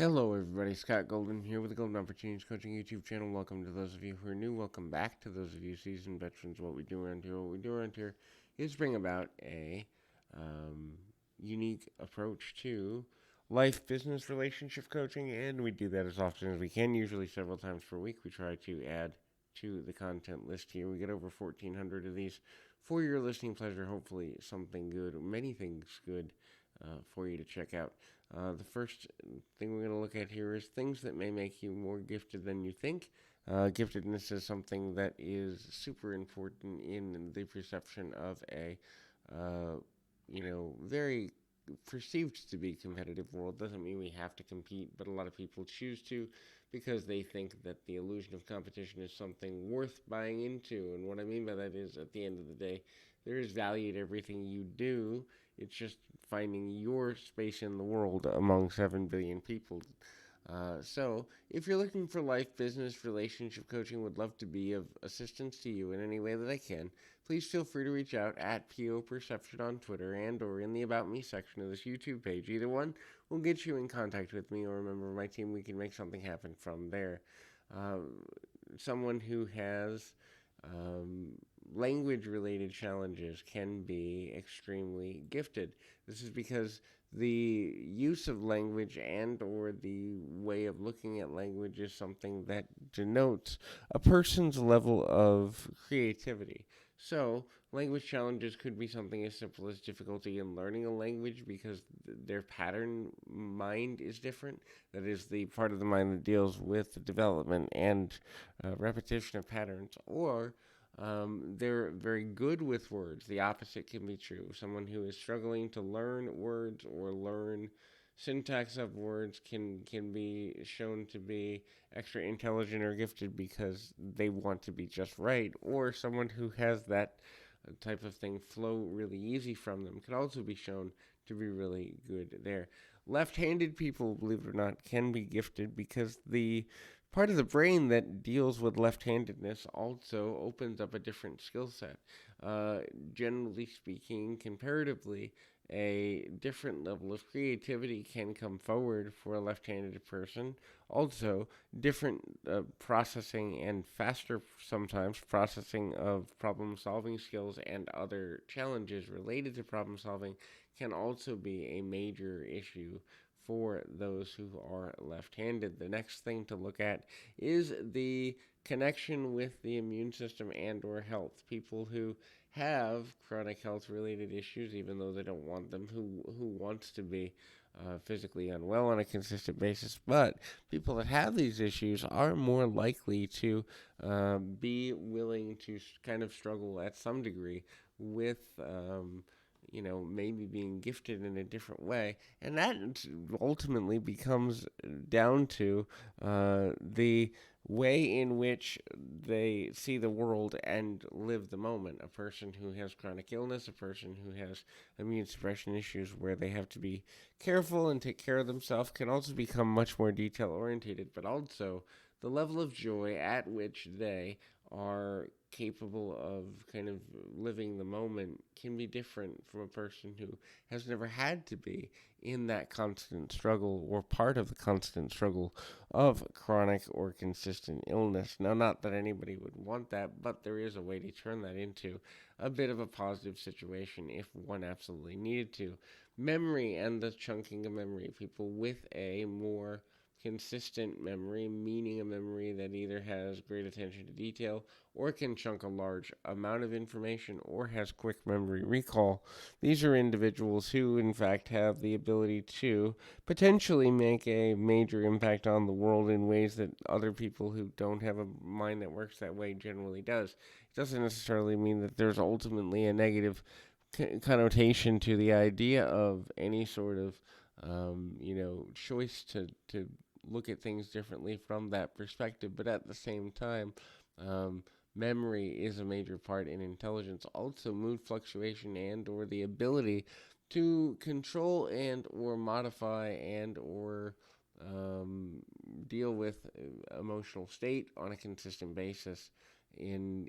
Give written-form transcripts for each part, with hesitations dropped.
Hello, everybody. Scott Golden here with the Golden Opportunities Coaching YouTube channel. Welcome to those of you who are new. Welcome back to those of you seasoned veterans. What we do around here, is bring about a um, unique approach to life, business, relationship coaching, and we do that as often as we can. Usually, several times per week. We try to add to the content list here. We get over 1,400 of these for your listening pleasure. Hopefully, something good, or many things good, for you to check out. The first thing we're going to look at here is things that may make you more gifted than you think. Giftedness is something that is super important in the perception of a, very perceived to be competitive world. Doesn't mean we have to compete, but a lot of people choose to because they think that the illusion of competition is something worth buying into. And what I mean by that is, at the end of the day, there is value to everything you do. It's just finding your space in the world among 7 billion people. So, if you're looking for life, business, relationship coaching, would love to be of assistance to you in any way that I can. Please feel free to reach out at PO Perception on Twitter and or in the About Me section of this YouTube page. Either one will get you in contact with me or a member of my team. We can make something happen from there. Someone who has um, language related challenges can be extremely gifted. This is because the use of language and or the way of looking at language is something that denotes a person's level of creativity. So, language challenges could be something as simple as difficulty in learning a language because their pattern mind is different. That is the part of the mind that deals with the development and repetition of patterns, or they're very good with words. The opposite can be true. Someone who is struggling to learn words or learn syntax of words can be shown to be extra intelligent or gifted because they want to be just right. Or someone who has that type of thing flow really easy from them can also be shown to be really good there. Left-handed people, believe it or not, can be gifted because the part of the brain that deals with left-handedness also opens up a different skill set. Uh, Generally speaking, comparatively, a different level of creativity can come forward for a left-handed person. Also, different processing and faster sometimes processing of problem-solving skills and other challenges related to problem solving can also be a major issue for those who are left-handed. The next thing to look at is the connection with the immune system and or health. People who have chronic health related issues, even though they don't want them, who wants to be physically unwell on a consistent basis, but people that have these issues are more likely to be willing to kind of struggle at some degree with maybe being gifted in a different way. And that ultimately becomes down to the way in which they see the world and live the moment. A person who has chronic illness, a person who has immune suppression issues where they have to be careful and take care of themselves can also become much more detail orientated, but also the level of joy at which they are capable of kind of living the moment can be different from a person who has never had to be in that constant struggle or part of the constant struggle of chronic or consistent illness. Now, not that anybody would want that, but there is a way to turn that into a bit of a positive situation if one absolutely needed to. Memory and the chunking of memory. People with a more consistent memory, meaning a memory that either has great attention to detail or can chunk a large amount of information or has quick memory recall. These are individuals who, in fact, have the ability to potentially make a major impact on the world in ways that other people who don't have a mind that works that way generally does. It doesn't necessarily mean that there's ultimately a negative connotation to the idea of any sort of choice to look at things differently from that perspective. But at the same time, memory is a major part in intelligence. Also, mood fluctuation and or the ability to control and or modify and or deal with emotional state on a consistent basis in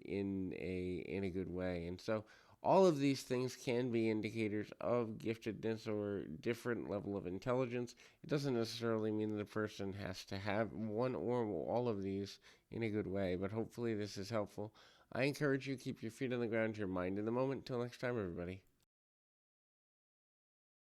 a good way. And so All of these things can be indicators of giftedness or different level of intelligence. It doesn't necessarily mean that a person has to have one or all of these in a good way, but hopefully this is helpful. I encourage you to keep your feet on the ground, your mind in the moment. Until next time, everybody.